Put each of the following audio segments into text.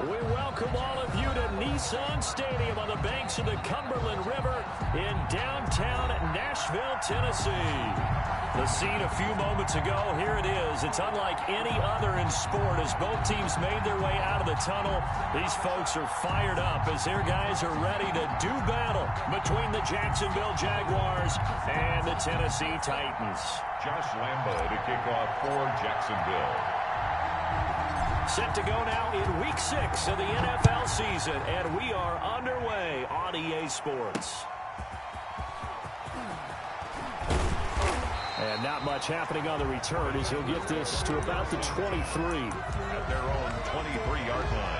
We welcome all of you to Nissan Stadium on the banks of the Cumberland River in downtown Nashville, Tennessee. The scene a few moments ago, here it is. It's unlike any other in sport as both teams made their way out of the tunnel. These folks are fired up as their guys are ready to do battle between the Jacksonville Jaguars and the Tennessee Titans. Josh Lambo to kick off for Jacksonville. Set to go now in Week 6 of the NFL season, and we are underway on EA Sports. And not much happening on the return as he'll get this to about the 23. At their own 23-yard line.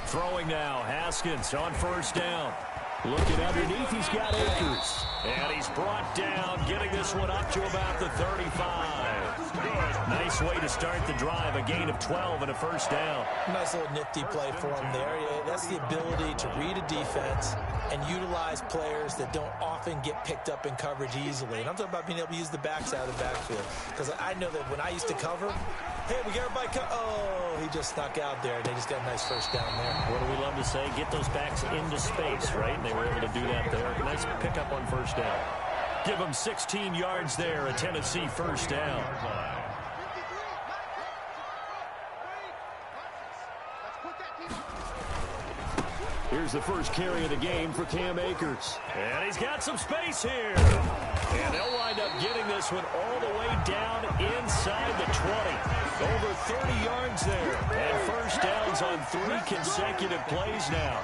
Throwing now, Haskins on first down. Looking underneath, he's got Akers. And he's brought down, getting this one up to about the 35. Nice way to start the drive, a gain of 12 and a first down. Nice little nifty play for him there. That's the ability to read a defense and utilize players that don't often get picked up in coverage easily. And I'm talking about being able to use the backside of the backfield. Because I know that when I used to cover, hey, we got everybody oh, he just snuck out there, and they just got a nice first down there. What do we love to say? Get those backs into space, right? And they were able to do that there. Nice pickup on first down. Give them 16 yards there, a Tennessee first down. Here's the first carry of the game for Cam Akers. And he's got some space here. And they'll wind up getting this one all the way down inside the 20. Over 30 yards there. And first downs on 3 consecutive plays now.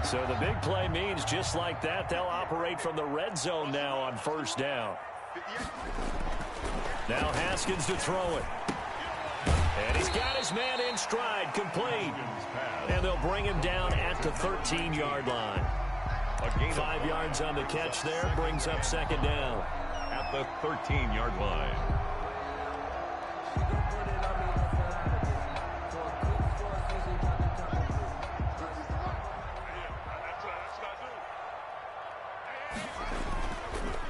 So the big play means just like that, they'll operate from the red zone now on first down. Now Haskins to throw it. And he's got his man in stride, complete. And they'll bring him down at the 13-yard line. 5 yards on the catch there, brings up second down. At the 13-yard line.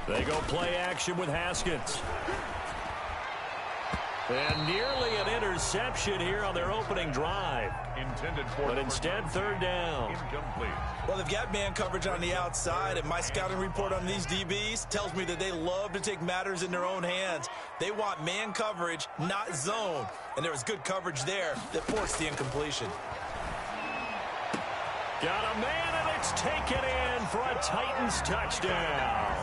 They go play action with Haskins. And nearly an interception here on their opening drive. Intended for, but instead, third down. Incomplete. Well, they've got man coverage on the outside, and my scouting report on these DBs tells me that they love to take matters in their own hands. They want man coverage, not zone. And there was good coverage there that forced the incompletion. Got a man, and it's taken in for a Titans touchdown.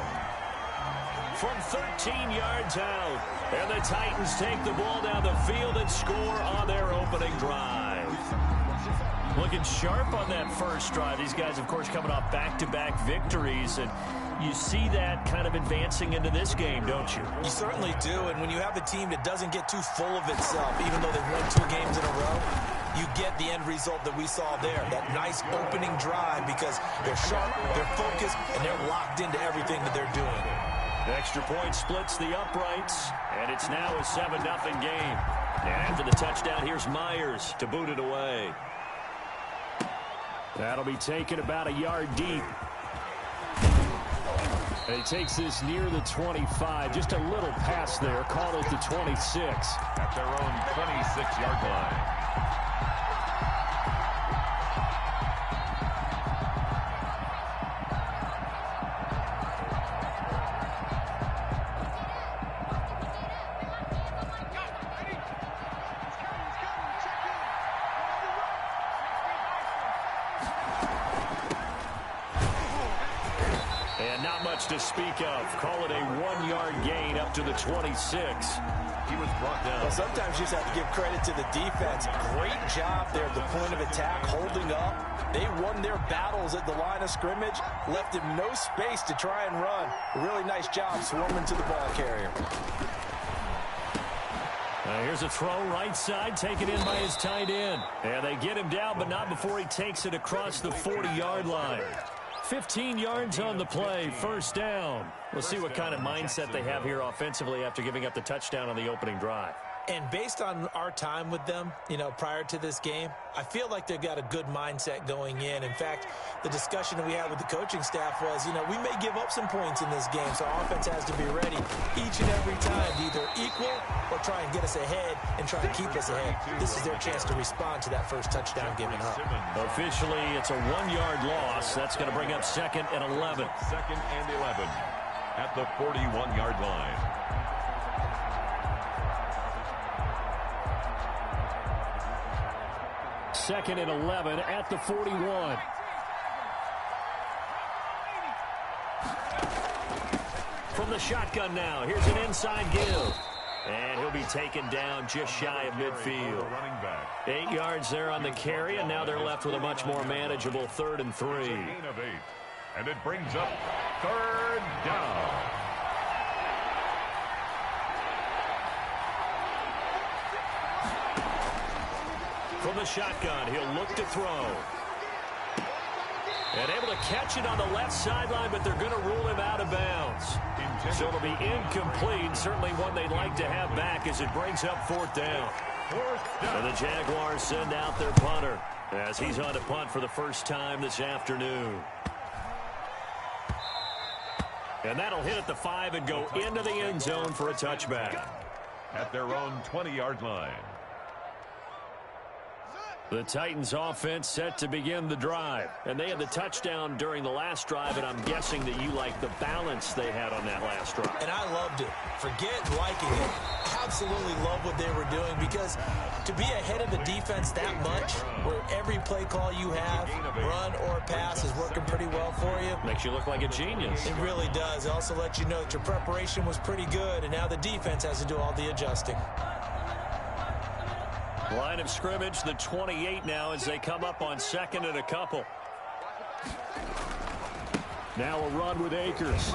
From 13 yards out. And the Titans take the ball down the field and score on their opening drive. Looking sharp on that first drive. These guys, of course, coming off back-to-back victories. And you see that kind of advancing into this game, don't you? You certainly do. And when you have a team that doesn't get too full of itself, even though they've won 2 games in a row, you get the end result that we saw there. That nice opening drive because they're sharp, they're focused, and they're locked into everything that they're doing. The extra point splits the uprights, and it's now a 7-0 game. And after the touchdown, here's Myers to boot it away. That'll be taken about a yard deep. And he takes this near the 25. Just a little pass there. Call it the 26. At their own 26-yard line. To speak of. Call it a 1-yard gain up to the 26. He was brought down. Well, sometimes you just have to give credit to the defense. Great job there at the point of attack, holding up. They won their battles at the line of scrimmage, left him no space to try and run. A really nice job swarming to the ball carrier. Here's a throw right side, taken in by his tight end. And they get him down, but not before he takes it across the 40-yard line. 15 yards on the play, first down. We'll see what kind of mindset they have here offensively after giving up the touchdown on the opening drive. And based on our time with them, prior to this game, I feel like they've got a good mindset going in. In fact, the discussion that we had with the coaching staff was, we may give up some points in this game, so our offense has to be ready each and every time to either equal or try and get us ahead and try and keep us ahead. This is their chance to respond to that first touchdown given up. Officially, it's a 1-yard loss. That's going to bring up 2nd and 11. 2nd and 11 at the 41-yard line. Second and 11 at the 41. From the shotgun now, here's an inside give. And he'll be taken down just shy of midfield. 8 yards there on the carry, and now they're left with a much more manageable 3rd and 3. Gain of 8. And it brings up 3rd down. From the shotgun, he'll look to throw. And able to catch it on the left sideline, but they're going to rule him out of bounds. So it'll be incomplete. Certainly one they'd like to have back as it brings up 4th down. And the Jaguars send out their punter as he's on to punt for the first time this afternoon. And that'll hit at the 5 and go into the end zone for a touchback. At their own 20-yard line. The Titans offense set to begin the drive. And they had the touchdown during the last drive, and I'm guessing that you like the balance they had on that last drive. And I loved it. Forget liking it. Absolutely love what they were doing, because to be ahead of the defense that much, where every play call you have, run or pass, is working pretty well for you. Makes you look like a genius. It really does. It also lets you know that your preparation was pretty good, and now the defense has to do all the adjusting. Line of scrimmage, the 28 now as they come up on 2nd and a couple. Now a run with Akers.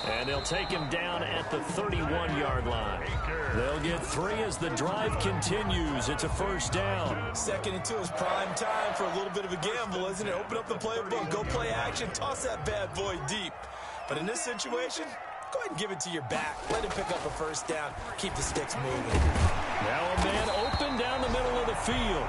And they'll take him down at the 31-yard line. They'll get 3 as the drive continues. It's a first down. 2nd and 2 is prime time for a little bit of a gamble, isn't it? Open up the playbook, go play action, toss that bad boy deep. But in this situation, go ahead and give it to your back. Let him pick up a first down. Keep the sticks moving. Now a man open down the middle of the field.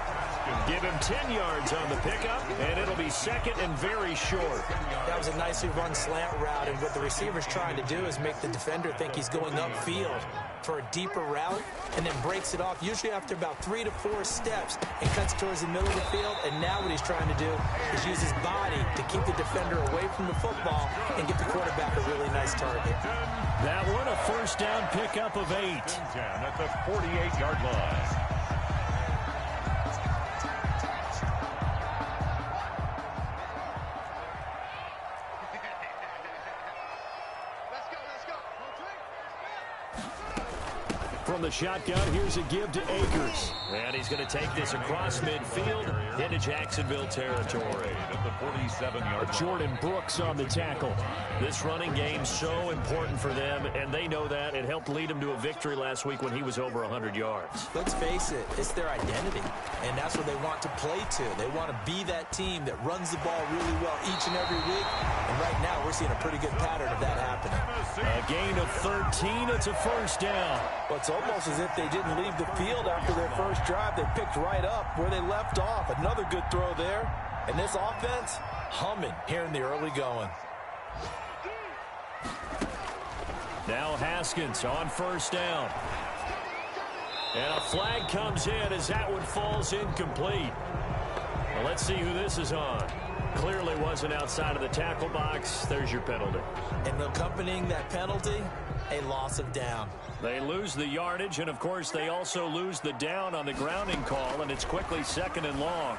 Give him 10 yards on the pickup, and it'll be 2nd and very short. That was a nicely run slant route, and what the receiver's trying to do is make the defender think he's going upfield for a deeper route, and then breaks it off, usually after about 3 to 4 steps, and cuts towards the middle of the field. And now what he's trying to do is use his body to keep the defender away from the football and get the quarterback a really nice target. That one, a first down pickup of 8. At the 48-yard line. From the shotgun, here's a give to Akers. And he's going to take this across midfield into Jacksonville territory. At the 47-yard line. Jordan Brooks on the tackle. This running game so important for them, and they know that. It helped lead them to a victory last week when he was over 100 yards. Let's face it, it's their identity, and that's what they want to play to. They want to be that team that runs the ball really well each and every week, and right now we're seeing a pretty good pattern of that happening. A gain of 13, it's a first down. Well, it's almost as if they didn't leave the field after their first drive. They picked right up where they left off. Another good throw there, and this offense humming here in the early going. Now Haskins on first down. And a flag comes in as that one falls incomplete. Well, let's see who this is on. Clearly wasn't outside of the tackle box. There's your penalty. And accompanying that penalty, a loss of down. They lose the yardage, and of course they also lose the down on the grounding call, and it's quickly 2nd and long.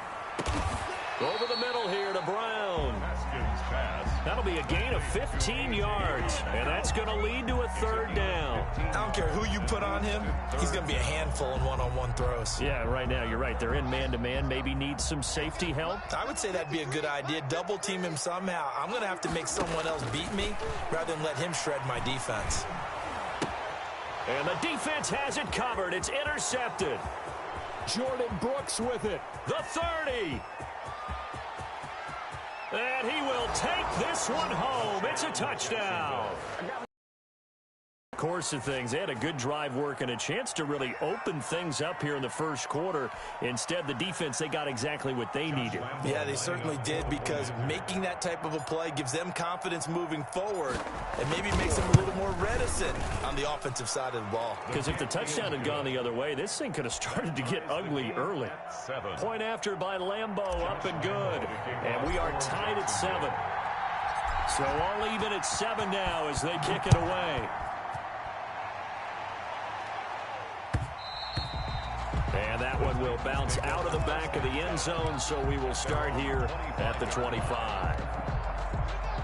Over the middle here to Brown. Haskins pass. That'll be a gain of 15 yards, and that's going to lead to a 3rd down. I don't care who you put on him, he's going to be a handful in one-on-one throws. Yeah, right now you're right. They're in man-to-man, maybe needs some safety help. I would say that'd be a good idea. Double team him somehow. I'm going to have to make someone else beat me rather than let him shred my defense. And the defense has it covered. It's intercepted. Jordan Brooks with it. The 30. And he will take this one home. It's a touchdown. Course of things, they had a good drive work and a chance to really open things up here in the first quarter. Instead, the defense, they got exactly what they needed. Yeah, they certainly did, because making that type of a play gives them confidence moving forward and maybe makes them a little more reticent on the offensive side of the ball. Because if the touchdown had gone the other way, this thing could have started to get ugly early. Point after by Lambeau, up and good. And we are tied at 7. So all even at 7 now as they kick it away. And that one will bounce out of the back of the end zone, so we will start here at the 25.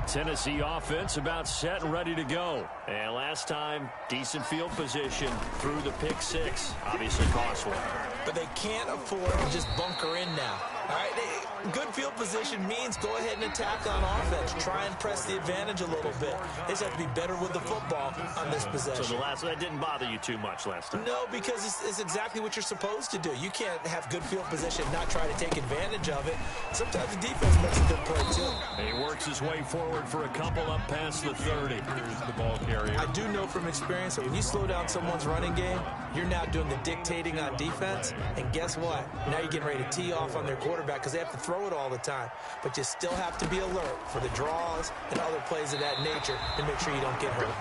Tennessee offense about set and ready to go. And last time, decent field position through the pick 6. Obviously costly. But they can't afford to just bunker in now. All right, good field position means go ahead and attack on offense. Try and press the advantage a little bit. They just have to be better with the football on this possession. So that didn't bother you too much last time? No, because it's exactly what you're supposed to do. You can't have good field position and not try to take advantage of it. Sometimes the defense makes a good play, too. And he works his way forward for a couple up past the 30. Here's the ball carrier. I do know from experience that when you slow down someone's running game, you're now doing the dictating on defense. And guess what? Now you're getting ready to tee off on their quarterback because they have to throw it all the time. But you still have to be alert for the draws and other plays of that nature and make sure you don't get hurt.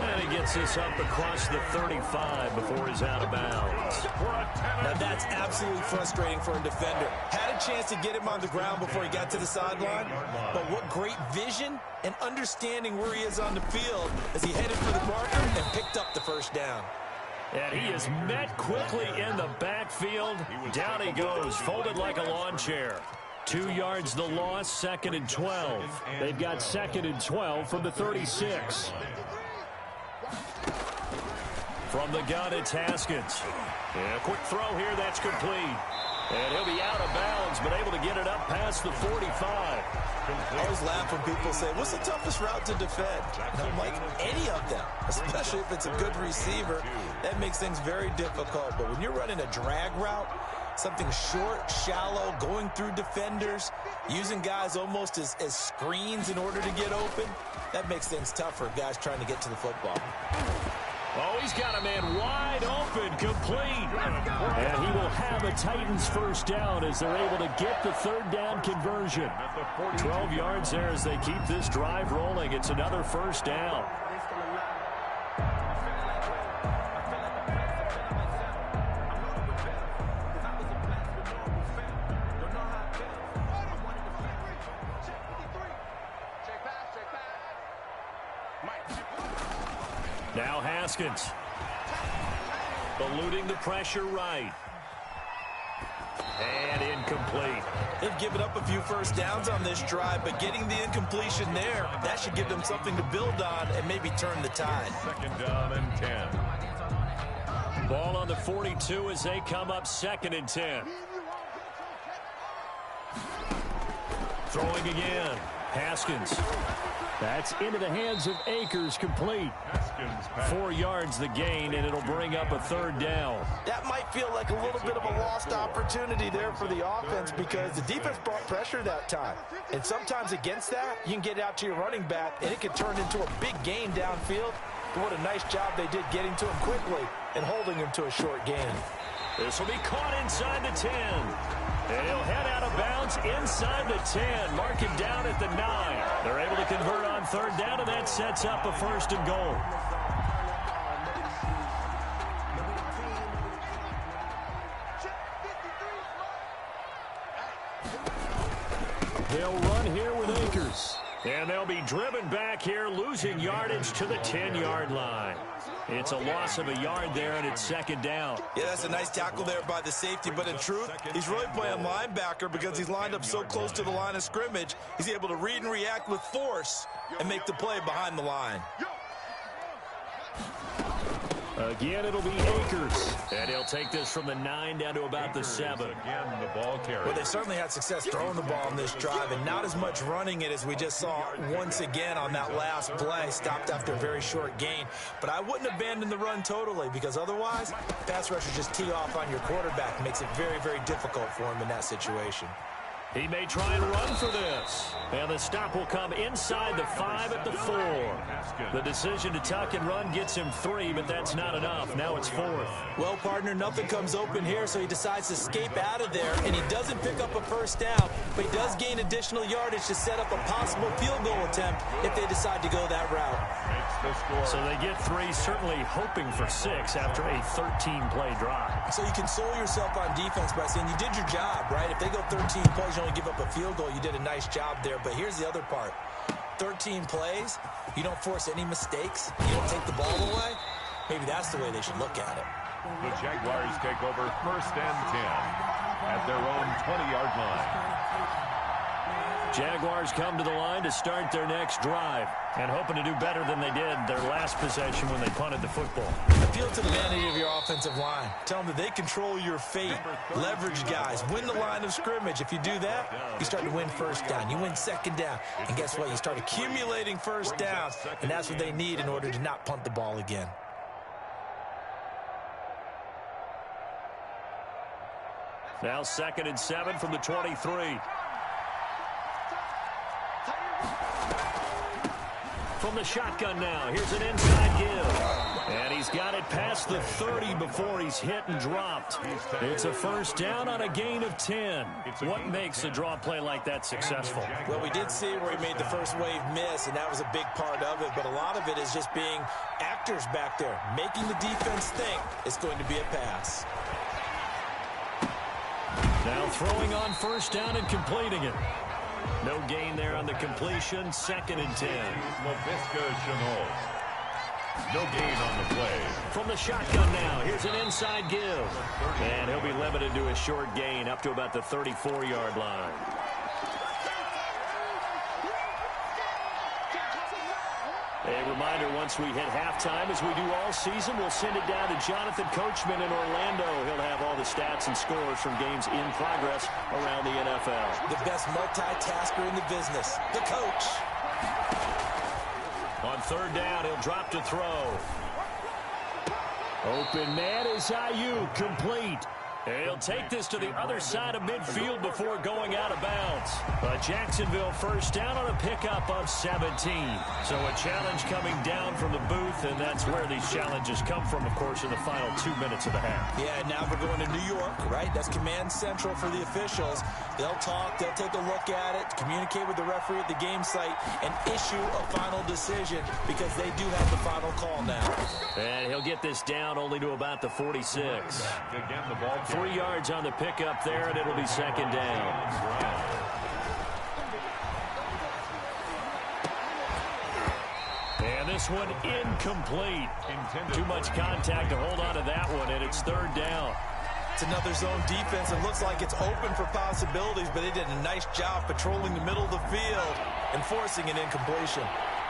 And he gets this up across the 35 before he's out of bounds. Now that's absolutely frustrating for a defender. Had a chance to get him on the ground before he got to the sideline, but what great vision and understanding where he is on the field as he headed for the marker and picked up the first down. And he is met quickly in the backfield. Down he goes, folded like a lawn chair. 2 yards the loss, 2nd and 12. They've got 2nd and 12 from the 36. From the gun, it's Haskins. And a quick throw here, that's complete. And he'll be out of bounds, but able to get it up past the 45. I always laugh when people say, what's the toughest route to defend? And I'm like, any of them, especially if it's a good receiver. That makes things very difficult. But when you're running a drag route, something short, shallow, going through defenders, using guys almost as screens in order to get open, that makes things tougher, guys trying to get to the football. Oh, he's got a man wide open, complete. And he will have a Titans first down as they're able to get the 3rd down conversion. 12 yards there as they keep this drive rolling. It's another first down. Now Haskins, eluding the pressure right. And incomplete. They've given up a few first downs on this drive, but getting the incompletion there, that should give them something to build on and maybe turn the tide. 2nd down and 10. Ball on the 42 as they come up 2nd and 10. Throwing again. Haskins. That's into the hands of Akers, complete. 4 yards the gain, and it'll bring up a 3rd down. That might feel like a little bit of a lost opportunity there for the offense because the defense brought pressure that time. And sometimes against that, you can get out to your running back, and it can turn into a big gain downfield. But what a nice job they did getting to him quickly and holding him to a short gain. This will be caught inside the 10. And he'll head out of bounds inside the 10. Mark him down at the 9. They're able to convert on 3rd down, and that sets up a 1st and goal. They'll run here with Akers. And they'll be driven back here, losing yardage to the 10-yard line. It's a loss of a yard there, and it's 2nd down. Yeah, that's a nice tackle there by the safety, but in truth, he's really playing linebacker because he's lined up so close to the line of scrimmage. He's able to read and react with force and make the play behind the line. Again, it'll be Akers. And he'll take this from the 9 down to about the 7. Again, the ball carrier. Well, they certainly had success throwing the ball on this drive, and not as much running it as we just saw once again on that last play. Stopped after a very short gain. But I wouldn't abandon the run totally because otherwise, pass rushers just tee off on your quarterback. Makes it very, very difficult for him in that situation. He may try and run for this. And the stop will come inside the 5 at the 4. The decision to tuck and run gets him 3, but that's not enough. Now it's 4th. Well, partner, nothing comes open here, so he decides to escape out of there, and he doesn't pick up a first down, but he does gain additional yardage to set up a possible field goal attempt if they decide to go that route. So they get 3, certainly hoping for 6 after a 13-play drive. So you console yourself on defense by saying you did your job, right? If they go 13 plays, you only give up a field goal, you did a nice job there. But here's the other part. 13 plays, you don't force any mistakes, you don't take the ball away. Maybe that's the way they should look at it. The Jaguars take over 1st and 10 at their own 20-yard line. Jaguars come to the line to start their next drive and hoping to do better than they did their last possession when they punted the football. Appeal to the vanity of your offensive line. Tell them that they control your fate. Leverage guys. Win the line of scrimmage. If you do that, you start to win first down. You win second down. And guess what? You start accumulating first downs. And that's what they need in order to not punt the ball again. Now 2nd and 7 from the 23. From the shotgun now, here's an inside give. And he's got it past the 30 before he's hit and dropped. It's a first down on a gain of 10. What makes a draw play like that successful? Well, we did see where he made the first wave miss, and that was a big part of it. But a lot of it is just being actors back there, making the defense think it's going to be a pass. Now throwing on first down and completing it. No gain there on the completion. 2nd and 10. LaVisca Chenault. No gain on the play. From the shotgun now, here's an inside give. And he'll be limited to a short gain up to about the 34-yard line. A reminder, once we hit halftime, as we do all season, we'll send it down to Jonathan Coachman in Orlando. He'll have all the stats and scores from games in progress around the NFL. The best multitasker in the business, the coach. On 3rd down, he'll drop to throw. Open man is Ayuk, complete. And he'll take this to the other side of midfield before going out of bounds. A Jacksonville first down on a pickup of 17. So a challenge coming down from the booth, and that's where these challenges come from, of course, in the final 2 minutes of the half. Yeah, now we're going to New York, right? That's command central for the officials. They'll talk, they'll take a look at it, communicate with the referee at the game site, and issue a final decision because they do have the final call now. And he'll get this down only to about the 46. Again, the ball 3 yards on the pickup there, and it'll be 2nd down. And this one incomplete. Too much contact to hold on to that one, and it's 3rd down. It's another zone defense. It looks like it's open for possibilities, but they did a nice job patrolling the middle of the field and forcing an incompletion.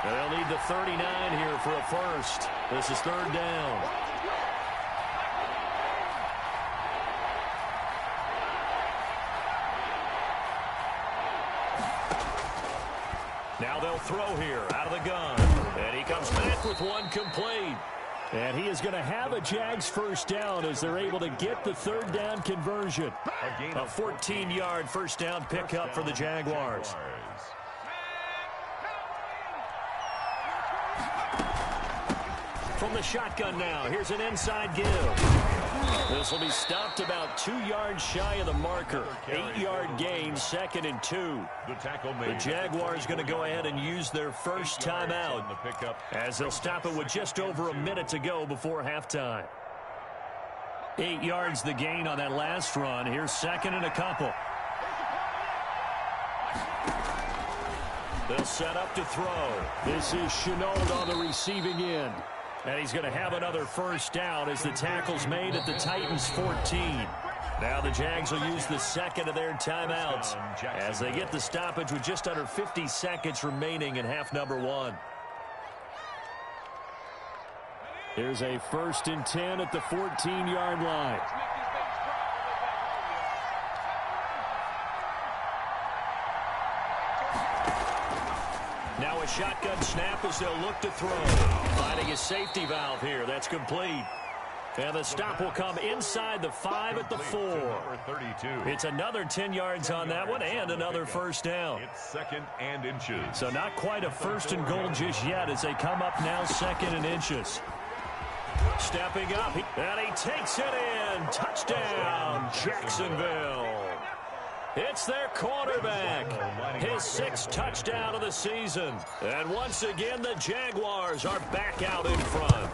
And they'll need the 39 here for a first. This is 3rd down. Now they'll throw here out of the gun. And he comes back with one complete. And he is going to have a Jags first down as they're able to get the 3rd down conversion. A 14-yard first down pickup for the Jaguars. From the shotgun now, here's an inside give. This will be stopped about 2 yards shy of the marker. 8-yard gain, 2nd and 2. The Jaguars going to go ahead and use their first timeout as they'll stop it with just over a minute to go before halftime. 8 yards the gain on that last run. Here's 2nd and a couple. They'll set up to throw. This is Chenault on the receiving end. And he's going to have another first down as the tackle's made at the Titans' 14. Now the Jags will use the 2nd of their timeouts as they get the stoppage with just under 50 seconds remaining in half number 1. Here's a 1st and 10 at the 14-yard line. Now a shotgun snap as they'll look to throw. Finding a safety valve here. That's complete. And the stop will come inside the 5 at the 4. It's another 10 yards on that one and another first down. It's 2nd and inches. So not quite a 1st and goal just yet as they come up now 2nd and inches. Stepping up, and he takes it in. Touchdown, Jacksonville. It's their quarterback. His 6th touchdown of the season. And once again, the Jaguars are back out in front.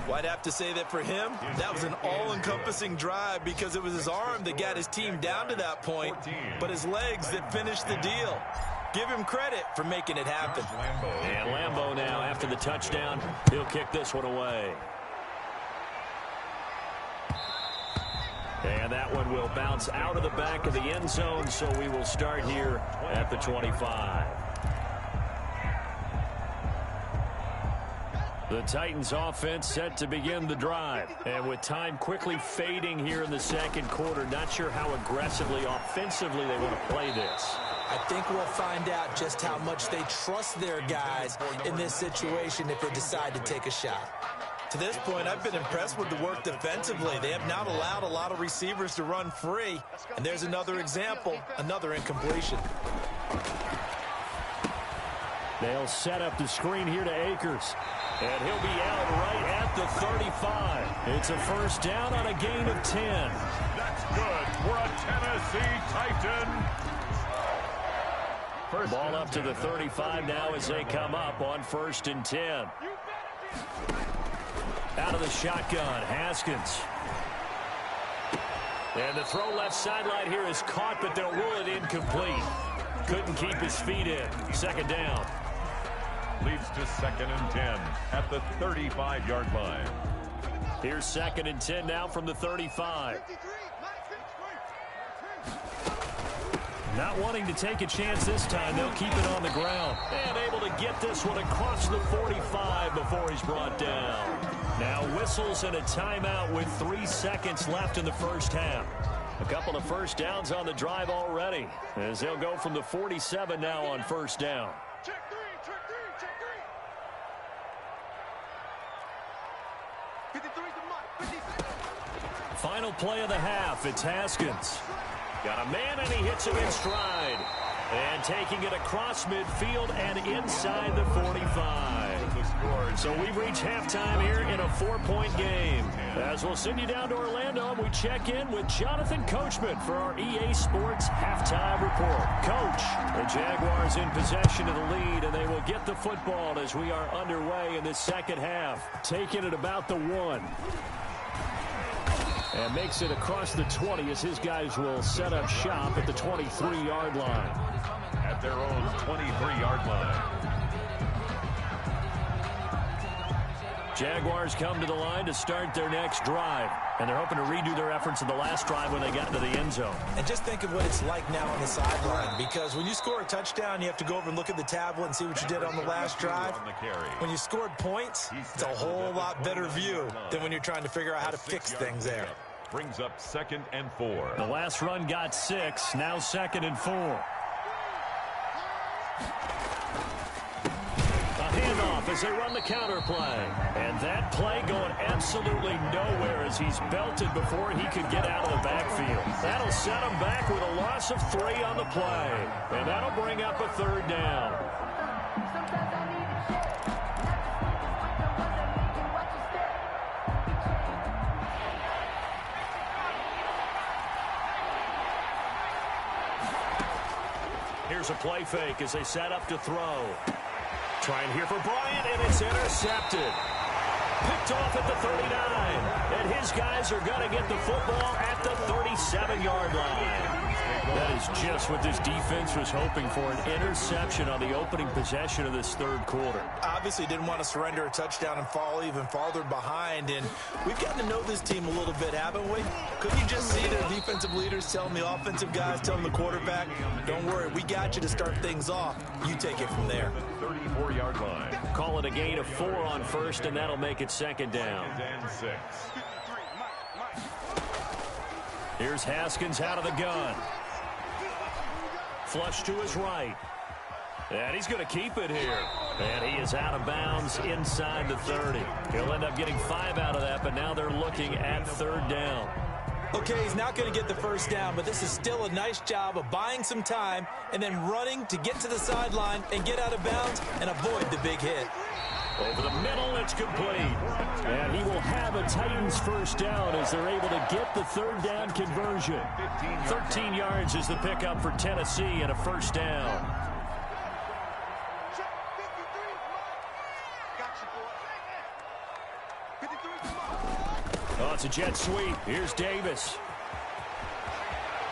Well, I'd have to say that for him, that was an all-encompassing drive because it was his arm that got his team down to that point, but his legs that finished the deal. Give him credit for making it happen. And Lambeau now, after the touchdown, he'll kick this one away. And that one will bounce out of the back of the end zone, so we will start here at the 25. The Titans offense set to begin the drive. And with time quickly fading here in the 2nd quarter, not sure how aggressively, offensively they want to play this. I think we'll find out just how much they trust their guys in this situation if they decide to take a shot. To this point, I've been impressed with the work defensively. They have not allowed a lot of receivers to run free. And there's another example, another incompletion. They'll set up the screen here to Akers. And he'll be out right at the 35. It's a first down on a gain of 10. That's good for a Tennessee Titan. Ball up to the 35 now as they come up on 1st and 10. Out of the shotgun, Haskins. And the throw left sideline here is caught, but they'll rule it incomplete. Couldn't keep his feet in. 2nd down. Leads to 2nd and 10 at the 35-yard line. Here's 2nd and 10 now from the 35. Not wanting to take a chance this time, they'll keep it on the ground. And able to get this one across the 45 before he's brought down. Now whistles and a timeout with 3 seconds left in the first half. A couple of first downs on the drive already, as they'll go from the 47 now on 1st down. Final play of the half, it's Haskins. Got a man and he hits him in stride. And taking it across midfield and inside the 45. So we've reached halftime here in a 4-point game. As we'll send you down to Orlando, we check in with Jonathan Coachman for our EA Sports Halftime Report. Coach, the Jaguars in possession of the lead, and they will get the football as we are underway in the 2nd half. Taking it about the 1. And makes it across the 20 as his guys will set up shop at the 23-yard line. At their own 23-yard line. Jaguars come to the line to start their next drive. And they're hoping to redo their efforts in the last drive when they got into the end zone. And just think of what it's like now on the sideline. Because when you score a touchdown, you have to go over and look at the tablet and see what you did on the last drive. When you scored points, it's a whole lot better view than when you're trying to figure out how to fix things there. Brings up 2nd and 4. The last run got 6, now 2nd and 4. A handoff as they run the counter play. And that play going absolutely nowhere as he's belted before he could get out of the backfield. That'll set him back with a loss of 3 on the play. And that'll bring up a 3rd down. Here's a play fake as they set up to throw. Trying here for Bryant, and it's intercepted. Picked off at the 39. And his guys are going to get the football at the 37-yard line. That is just what this defense was hoping for, an interception on the opening possession of this 3rd quarter. Obviously didn't want to surrender a touchdown and fall even farther behind. And we've gotten to know this team a little bit, haven't we? Couldn't you just see their defensive leaders telling the offensive guys, telling the quarterback, don't worry, we got you to start things off. You take it from there. 34-yard line. Call it a gain of 4 on 1st, and that'll make it 2nd down. And 6. Here's Haskins out of the gun. Flush to his right. And he's going to keep it here. And he is out of bounds inside the 30. He'll end up getting 5 out of that, but now they're looking at 3rd down. Okay, he's not going to get the first down, but this is still a nice job of buying some time and then running to get to the sideline and get out of bounds and avoid the big hit. Over the middle, it's complete. And he will have a Titans first down as they're able to get the 3rd down conversion. 13 yards is the pickup for Tennessee and a first down. Oh, it's a jet sweep. Here's Davis.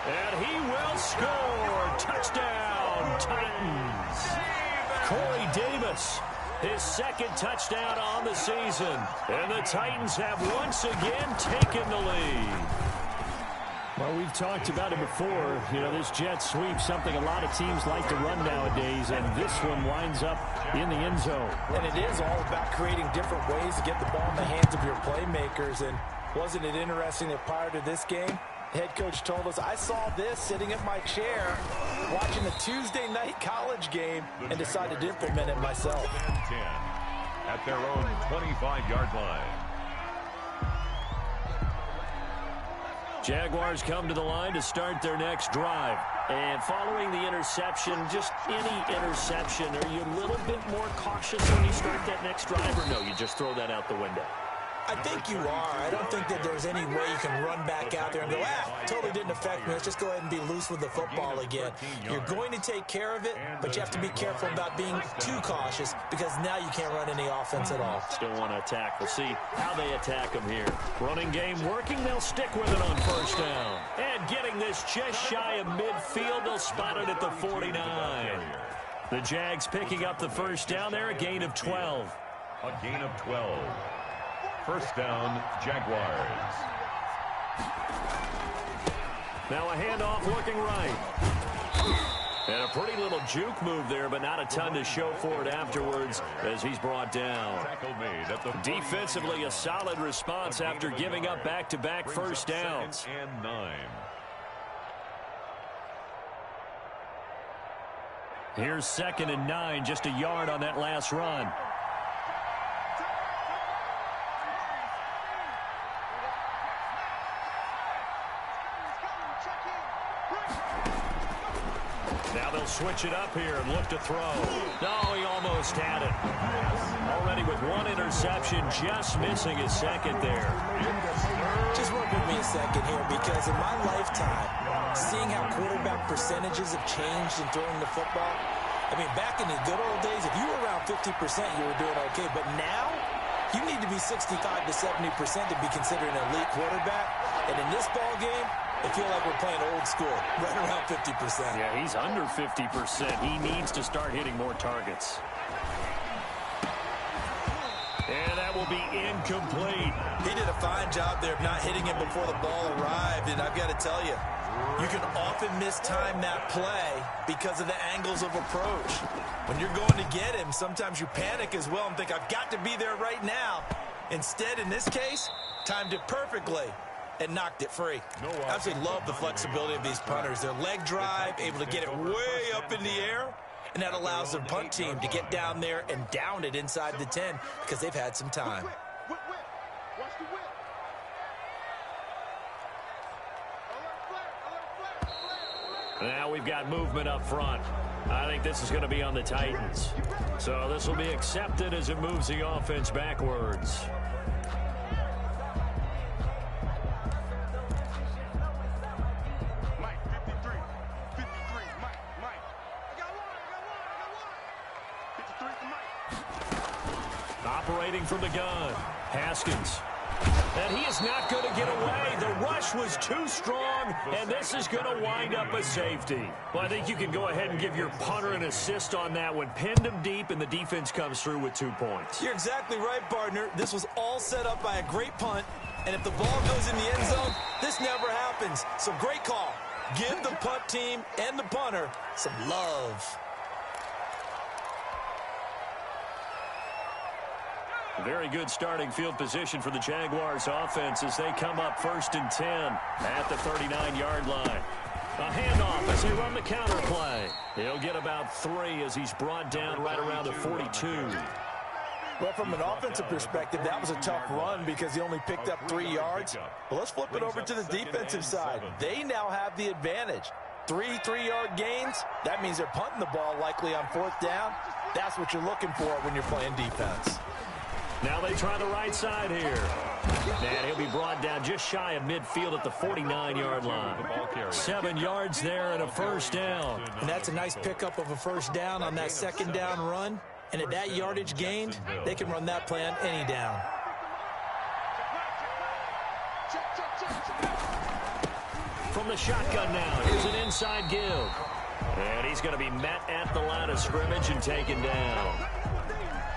And he will score. Touchdown, Titans. Corey Davis, his 2nd touchdown on the season. And the Titans have once again taken the lead. Well, we've talked about it before. You know, this jet sweep, something a lot of teams like to run nowadays, and this one winds up in the end zone. And it is all about creating different ways to get the ball in the hands of your playmakers. And wasn't it interesting that prior to this game, head coach told us, I saw this sitting in my chair watching the Tuesday night college game and decided to implement it myself. 10 at their own 25-yard line. Jaguars come to the line to start their next drive. And following the interception, just any interception, are you a little bit more cautious when you start that next drive, or no, you just throw that out the window? I think you are. I don't think that there's any way you can run back out there and go, totally didn't affect me. Let's just go ahead and be loose with the football again. You're going to take care of it, but you have to be careful about being too cautious because now you can't run any offense at all. Still want to attack. We'll see how they attack them here. Running game working. They'll stick with it on first down. And getting this just shy of midfield. They'll spot it at the 49. The Jags picking up the first down there, a gain of 12. A gain of 12. First down, Jaguars. Now a handoff looking right. And a pretty little juke move there, but not a ton to show for it afterwards as he's brought down. Defensively, a solid response after giving up back-to-back first downs. And 9. Here's 2nd and 9, just a yard on that last run. Now they'll switch it up here and look to throw. No, he almost had it. Already with 1 interception, just missing his 2nd there. Just work with me a second here, because in my lifetime, seeing how quarterback percentages have changed in throwing the football, I mean, back in the good old days, if you were around 50%, you were doing okay. But now, you need to be 65 to 70% to be considered an elite quarterback. And in this ball game, I feel like we're playing old school, right around 50%. Yeah, he's under 50%. He needs to start hitting more targets. And that will be incomplete. He did a fine job there of not hitting him before the ball arrived. And I've got to tell you, you can often mistime that play because of the angles of approach. When you're going to get him, sometimes you panic as well and think, I've got to be there right now. Instead, in this case, timed it perfectly and knocked it free. I absolutely love the flexibility of these punters. Their leg drive, able to get it way up in the air, and that allows their punt team to get down there and down it inside the 10 because they've had some time. Now we've got movement up front. I think this is going to be on the Titans. So this will be accepted as it moves the offense backwards. Operating from the gun, Haskins. And he is not going to get away. The rush was too strong, and this is going to wind up a safety. Well, I think you can go ahead and give your punter an assist on that one. Pinned him deep, and the defense comes through with 2 points. You're exactly right, partner. This was all set up by a great punt, and if the ball goes in the end zone, this never happens. So great call. Give the punt team and the punter some love. Very good starting field position for the Jaguars offense as they come up 1st and 10 at the 39-yard line. A handoff as they run the counter play. He'll get about 3 as he's brought down right around the 42. Well, from an offensive perspective, that was a tough run because he only picked up 3 yards. Well, let's flip it over to the defensive side. They now have the advantage. 3 3-yard gains, that means they're punting the ball likely on 4th down. That's what you're looking for when you're playing defense. Now they try the right side here. And he'll be brought down just shy of midfield at the 49-yard line. 7 yards there and a first down. And that's a nice pickup of a first down on that 2nd down run. And at that yardage gained, they can run that play on any down. From the shotgun now, here's an inside give. And he's going to be met at the line of scrimmage and taken down.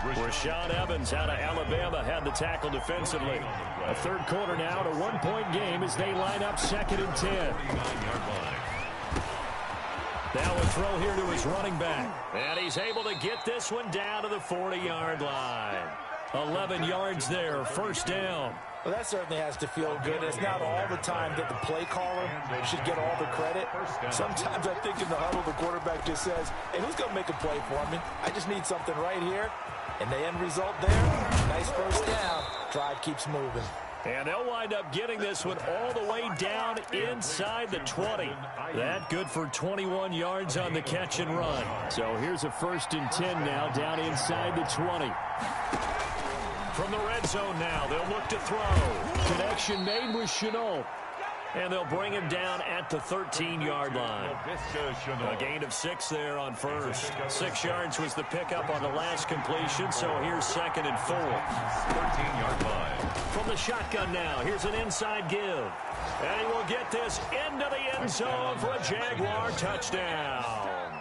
Rashaan Evans out of Alabama had the tackle defensively. A 3rd quarter now, a 1-point game as they line up 2nd and 10. Now a throw here to his running back. And he's able to get this one down to the 40-yard line. 11 yards there, first down. Well, that certainly has to feel good. It's not all the time that the play caller should get all the credit. Sometimes I think in the huddle, the quarterback just says, hey, who's going to make a play for me? I just need something right here. And the end result there, nice first down. Drive keeps moving. And they'll wind up getting this one all the way down inside the 20. That good for 21 yards on the catch and run. So here's a 1st and 10 now down inside the 20. From the red zone now, they'll look to throw. Connection made with Chenault. And they'll bring him down at the 13-yard line. A gain of 6 there on first. 6 yards was the pickup on the last completion, so here's 2nd and 4. 13-yard line. From the shotgun now, here's an inside give. And he will get this into the end zone for a Jaguar touchdown.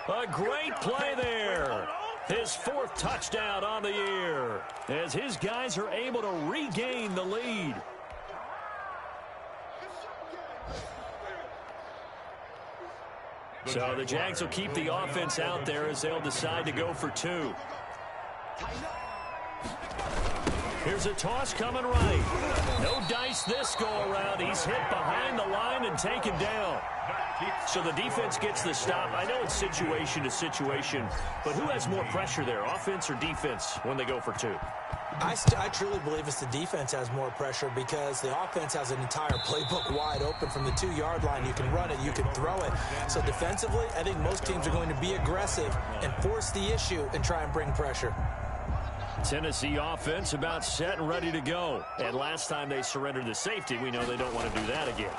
A great play there. His 4th touchdown on the year as his guys are able to regain the lead. So the Jags will keep the offense out there as they'll decide to go for 2. Here's a toss coming right. No dice this go around. He's hit behind the line and taken down. So the defense gets the stop. I know it's situation to situation, but who has more pressure there, offense or defense, when they go for 2? I truly believe it's the defense has more pressure because the offense has an entire playbook wide open from the 2-yard line. You can run it, you can throw it. So defensively, I think most teams are going to be aggressive and force the issue and try and bring pressure. Tennessee offense about set and ready to go. And last time they surrendered the safety, we know they don't want to do that again.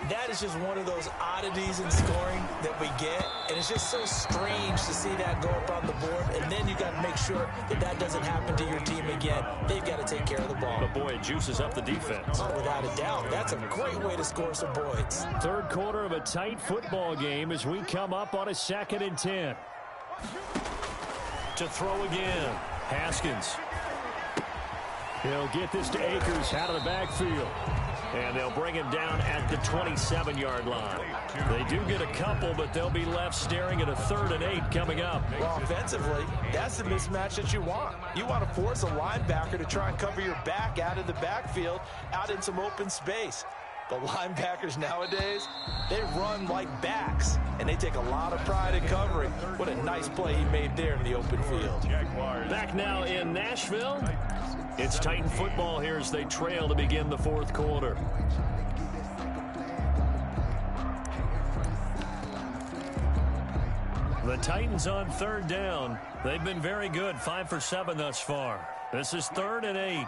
That is just one of those oddities in scoring that we get, and it's just so strange to see that go up on the board, and then you got to make sure that that doesn't happen to your team again. They've got to take care of the ball. But boy, it juices up the defense. Oh, without a doubt. That's a great way to score some points. 3rd quarter of a tight football game as we come up on a 2nd and 10. To throw again, Haskins. He'll get this to Akers out of the backfield. And they'll bring him down at the 27-yard line. They do get a couple, but they'll be left staring at a 3rd and 8 coming up. Well, offensively, that's the mismatch that you want. You want to force a linebacker to try and cover your back out of the backfield, out in some open space. The linebackers nowadays, they run like backs, and they take a lot of pride in covering. What a nice play he made there in the open field. Back now in Nashville. It's Titan football here as they trail to begin the 4th quarter. The Titans on 3rd down. They've been very good, 5 for 7 thus far. This is 3rd and 8.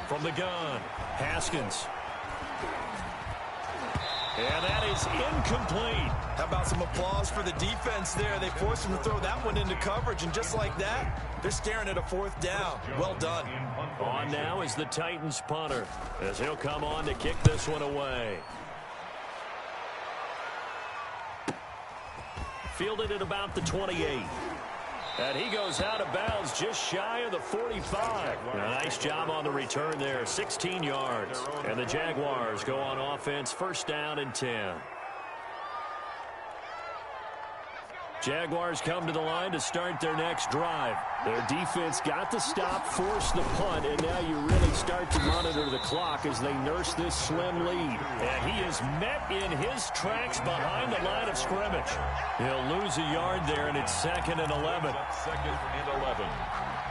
From the gun, Haskins. And that is incomplete. How about some applause for the defense there? They forced him to throw that one into coverage, and just like that, they're staring at a 4th down. Well done. On now is the Titans punter as he'll come on to kick this one away. Fielded at about the 28. And he goes out of bounds just shy of the 45. A nice job on the return there, 16 yards. And the Jaguars go on offense, 1st down and 10. Jaguars come to the line to start their next drive. Their defense got the stop, forced the punt, and now you really start to monitor the clock as they nurse this slim lead. And he is met in his tracks behind the line of scrimmage. He'll lose a yard there, and it's 2nd and 11. 2nd and 11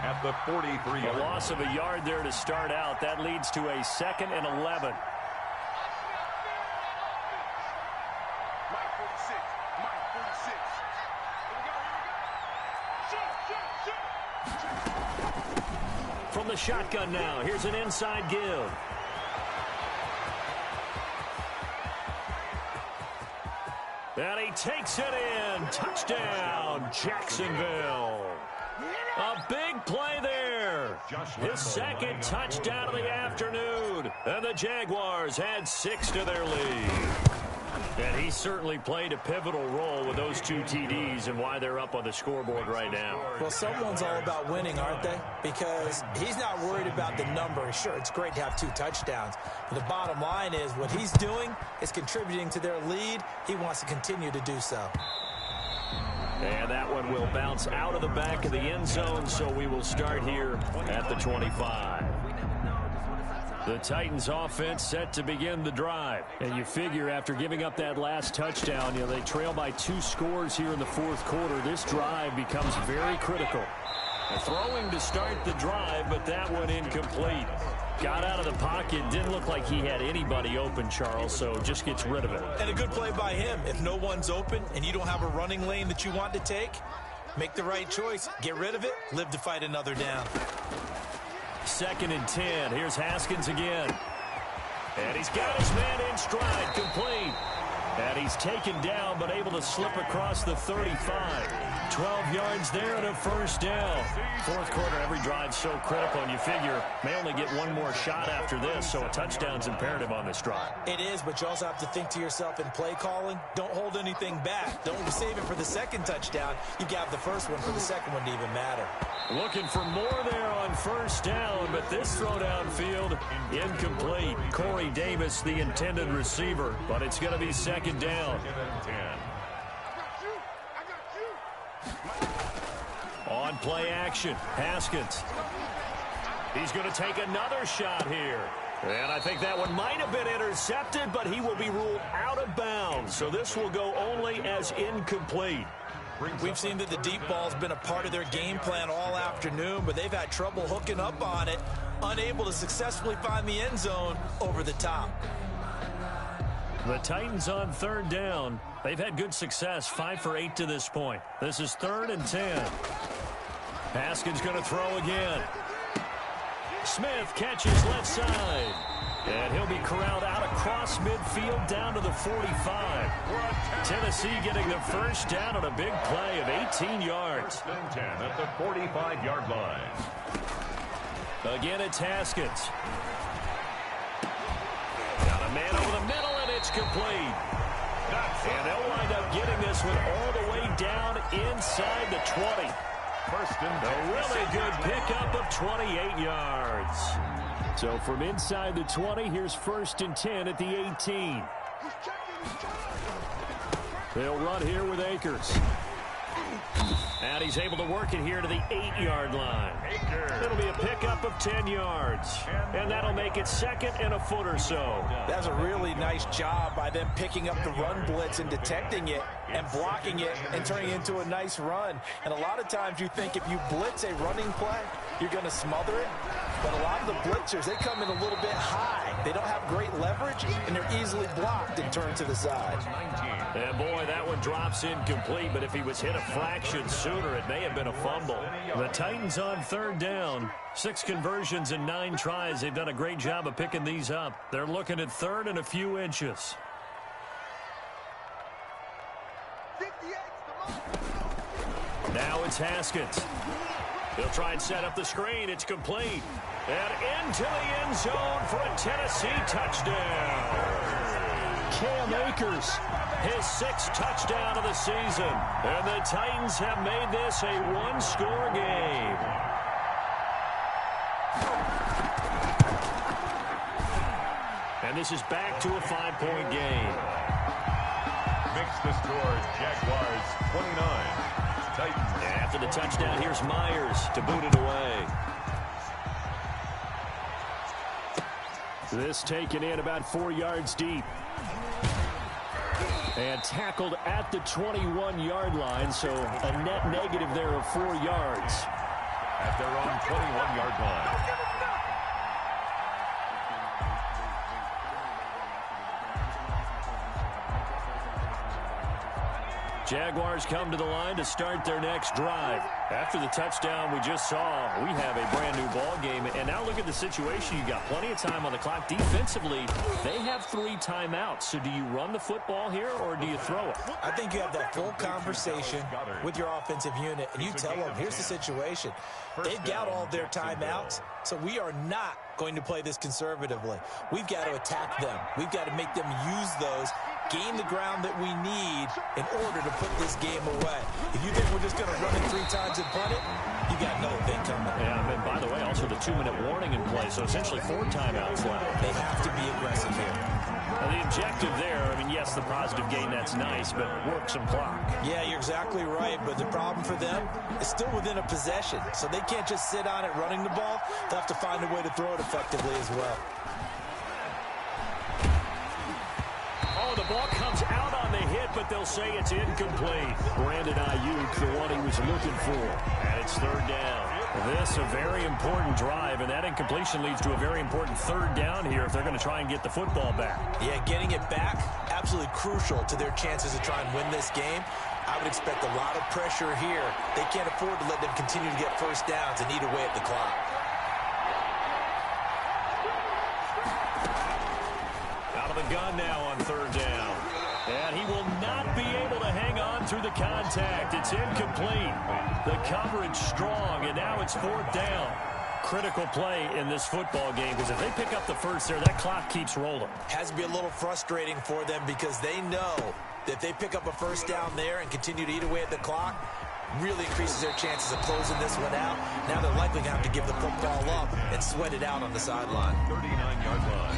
at the 43. A loss of a yard there to start out. That leads to a 2nd and 11. From the shotgun now, here's an inside give. And he takes it in. Touchdown, Jacksonville. A big play there. His 2nd touchdown of the afternoon. And the Jaguars add 6 to their lead. And he certainly played a pivotal role with those 2 TDs and why they're up on the scoreboard right now. Well, someone's all about winning, aren't they? Because he's not worried about the number. Sure, it's great to have 2 touchdowns. But the bottom line is what he's doing is contributing to their lead. He wants to continue to do so. And that one will bounce out of the back of the end zone, so we will start here at the 25. The Titans offense set to begin the drive. And you figure after giving up that last touchdown, they trail by 2 scores here in the 4th quarter. This drive becomes very critical. Throwing to start the drive, but that one incomplete. Got out of the pocket, didn't look like he had anybody open, Charles, so just gets rid of it. And a good play by him. If no one's open and you don't have a running lane that you want to take, make the right choice. Get rid of it, live to fight another down. 2nd and 10. Here's Haskins again. And he's got his man in stride, complete. And he's taken down, but able to slip across the 35. 12 yards there and a 1st down. 4th quarter, every drive's so critical, and you figure may only get one more shot after this, so a touchdown's imperative on this drive. It is, but you also have to think to yourself in play calling, don't hold anything back. Don't save it for the 2nd touchdown. You got the 1st one for the 2nd one to even matter. Looking for more there on 1st down, but this throw downfield incomplete. Corey Davis, the intended receiver, but it's going to be 2nd down. On play action, Haskins. He's going to take another shot here. And I think that one might have been intercepted, but he will be ruled out of bounds. So this will go only as incomplete. We've seen that the deep ball's been a part of their game plan all afternoon, but they've had trouble hooking up on it, unable to successfully find the end zone over the top. The Titans on 3rd down. They've had good success, 5 for 8 to this point. This is 3rd and 10. Haskins going to throw again. Smith catches left side. And he'll be corralled out across midfield down to the 45. Tennessee getting the 1st down on a big play of 18 yards. 1st and 10 at the 45-yard line. Again, it's Haskins. Got a man over the middle, and it's complete. And they'll wind up getting this one all the way down inside the 20. 1st and 10. A really good pickup of 28 yards. So from inside the 20, here's 1st and 10 at the 18. They'll run here with Akers. And he's able to work it here to the 8-yard line. It'll be a pickup of 10 yards. And that'll make it 2nd and a foot or so. That's a really nice job by them picking up the run blitz and detecting it and blocking it and turning it into a nice run. And a lot of times you think if you blitz a running play, you're going to smother it. But a lot of the blitzers, they come in a little bit high. They don't have great leverage, and they're easily blocked and turned to the side. And boy, that one drops incomplete, but if he was hit a fraction sooner, it may have been a fumble. The Titans on 3rd down. 6 conversions and 9 tries. They've done a great job of picking these up. They're looking at 3rd and a few inches. Now it's Haskins. He'll try and set up the screen. It's complete. And into the end zone for a Tennessee touchdown. Cam Akers, his 6th touchdown of the season. And the Titans have made this a one-score game. And this is back to a 5-point game. makes the score Jaguars 29. Titans. And after the touchdown, here's Myers to boot it away. This taken in about 4 yards deep. And tackled at the 21-yard line, so a net negative there of 4 yards. At their own 21-yard line. Jaguars come to the line to start their next drive. After the touchdown we just saw, we have a brand-new ball game. And now look at the situation. You got plenty of time on the clock. Defensively, they have 3 timeouts. So do you run the football here or do you throw it? I think you have that full conversation with your offensive unit, and you tell them, here's the situation. They've got all their timeouts, so we are not going to play this conservatively. We've got to attack them. We've got to make them use those, gain the ground that we need in order to put this game away. If you think we're just going to run it 3 times and punt it, you got another thing coming. Yeah, and by the way, also the 2-minute warning in play, so essentially 4 timeouts left. They have to be aggressive here. Now the objective there, I mean, yes, the positive gain, that's nice, but work some clock. Yeah, you're exactly right, but the problem for them is still within a possession, so they can't just sit on it running the ball. They'll have to find a way to throw it effectively as well. Oh, the ball comes out on the hit, but they'll say it's incomplete. Brandon Ayuk, the one he was looking for. And it's 3rd down. This a very important drive, and that incompletion leads to a very important 3rd down here if they're going to try and get the football back. Yeah, getting it back, absolutely crucial to their chances to try and win this game. I would expect a lot of pressure here. They can't afford to let them continue to get first downs and eat away at the clock. Out of the gun now on 3rd down. And he will not be able to hang on through the contact. It's incomplete. The coverage strong, and now it's 4th down. Critical play in this football game, because if they pick up the first there, that clock keeps rolling. Has to be a little frustrating for them because they know that if they pick up a first down there and continue to eat away at the clock, really increases their chances of closing this one out. Now they're likely going to have to give the football up and sweat it out on the sideline. 39-yard line.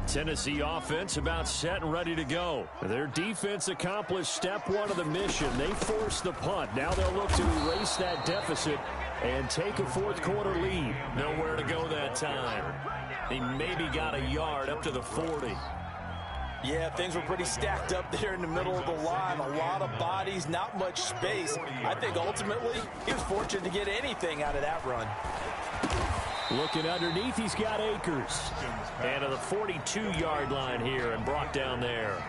Tennessee offense about set and ready to go. Their defense accomplished step 1 of the mission. They forced the punt. Now they'll look to erase that deficit and take a 4th quarter lead. Nowhere to go that time. He maybe got a yard up to the 40. Yeah, things were pretty stacked up there in the middle of the line. A lot of bodies, not much space. I think ultimately he was fortunate to get anything out of that run. Looking underneath, he's got Akers. And to the 42-yard line here and brought down there.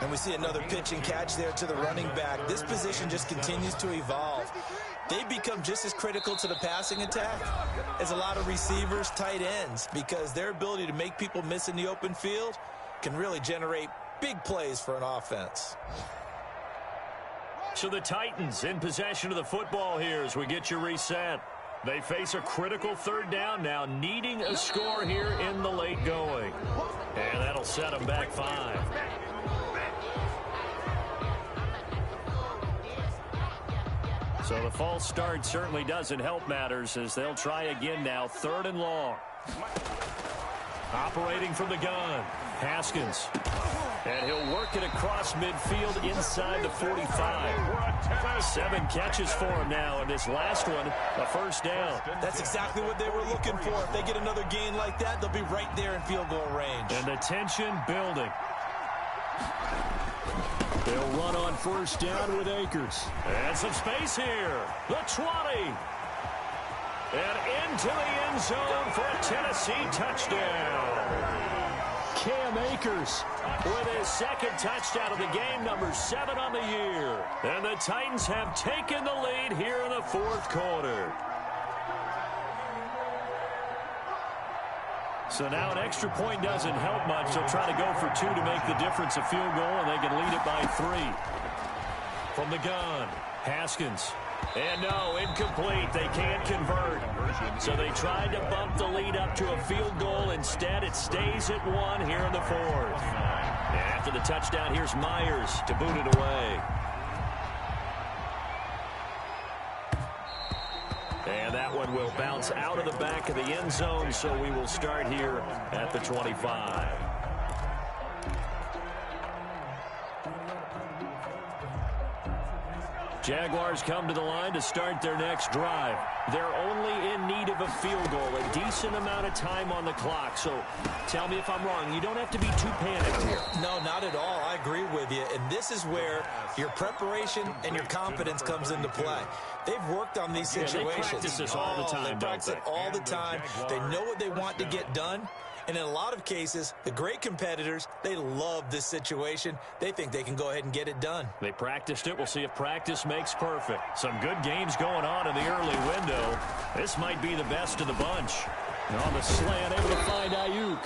And we see another pitch and catch there to the running back. This position just continues to evolve. They become just as critical to the passing attack as a lot of receivers, tight ends, because their ability to make people miss in the open field can really generate big plays for an offense. So the Titans in possession of the football here as we get you reset. They face a critical 3rd down now, needing a score here in the late going. And that'll set them back 5. So the false start certainly doesn't help matters as they'll try again now, 3rd and long. Operating from the gun, Haskins. And he'll work it across midfield inside the 45. 7 catches for him now, and this last one, a 1st down. That's exactly what they were looking for. If they get another gain like that, they'll be right there in field goal range. And the tension building. They'll run on 1st down with Akers. And some space here. The 20. And into the end zone for a Tennessee touchdown. Cam Akers with his 2nd touchdown of the game, number 7 on the year. And the Titans have taken the lead here in the 4th quarter. So now an extra point doesn't help much. They'll try to go for 2 to make the difference a field goal, and they can lead it by 3. From the gun, Haskins. And no, incomplete. They can't convert. So they tried to bump the lead up to a field goal. Instead, it stays at 1 here in the 4th. And after the touchdown, here's Myers to boot it away. And that one will bounce out of the back of the end zone, so we will start here at the 25. Jaguars come to the line to start their next drive. They're only in need of a field goal, a decent amount of time on the clock. So tell me if I'm wrong. You don't have to be too panicked here. No, not at all. I agree with you. And this is where your preparation and your confidence comes into play. They've worked on these situations. They practice this all the time, They practice it all the time. They know what they want to get done. And in a lot of cases, the great competitors, they love this situation. They think they can go ahead and get it done. They practiced it. We'll see if practice makes perfect. Some good games going on in the early window. This might be the best of the bunch. And on the slant, able to find Ayuk.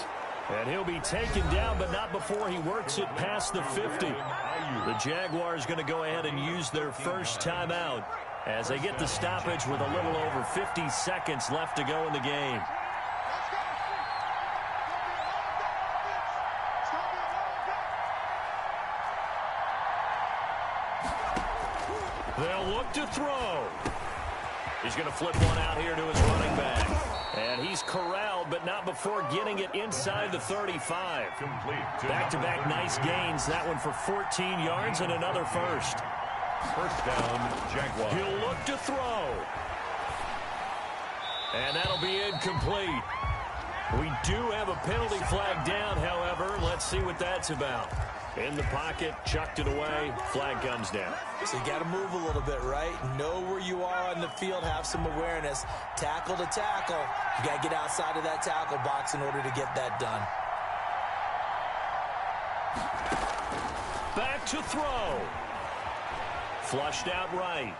And he'll be taken down, but not before he works it past the 50. The Jaguars going to go ahead and use their first timeout as they get the stoppage with a little over 50 seconds left to go in the game. They'll look to throw. He's going to flip one out here to his running back. And he's corralled, but not before getting it inside the 35. Back-to-back nice gains. That one for 14 yards and another first. First down, Jaguars. He'll look to throw. And that'll be incomplete. We do have a penalty flag down, however. Let's see what that's about. In the pocket, chucked it away, flag comes down. So you got to move a little bit, right? Know where you are on the field, have some awareness. Tackle to tackle. You got to get outside of that tackle box in order to get that done. Back to throw. Flushed out right.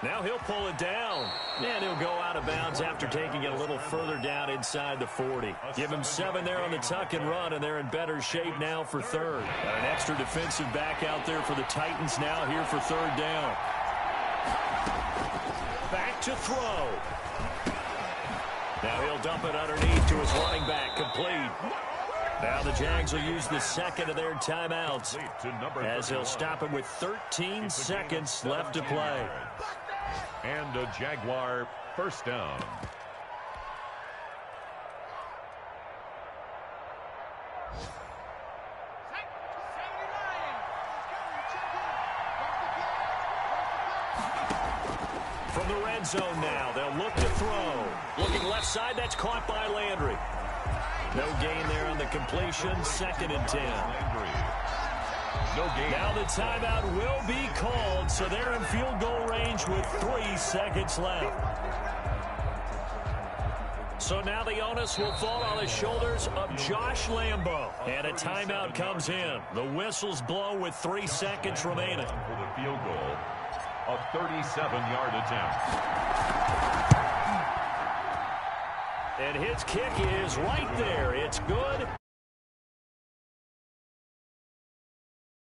Now he'll pull it down. And he'll go out of bounds after taking it a little further down inside the 40. Give him 7 there on the tuck and run, and they're in better shape now for third. Got an extra defensive back out there for the Titans now here for third down. Back to throw. Now he'll dump it underneath to his running back, complete. Now the Jags will use the second of their timeouts as they'll stop it with 13 seconds left to play. And a Jaguar first down. From the red zone now, they'll look to throw. Looking left side, that's caught by Landry. No gain there on the completion, 2nd and 10. No gain. Now the timeout will be called, so they're in field goal range with 3 seconds left. So now the onus will fall on the shoulders of Josh Lambo. And a timeout comes in. The whistles blow with 3 seconds remaining. For the field goal, a 37-yard attempt. And his kick is right there. It's good.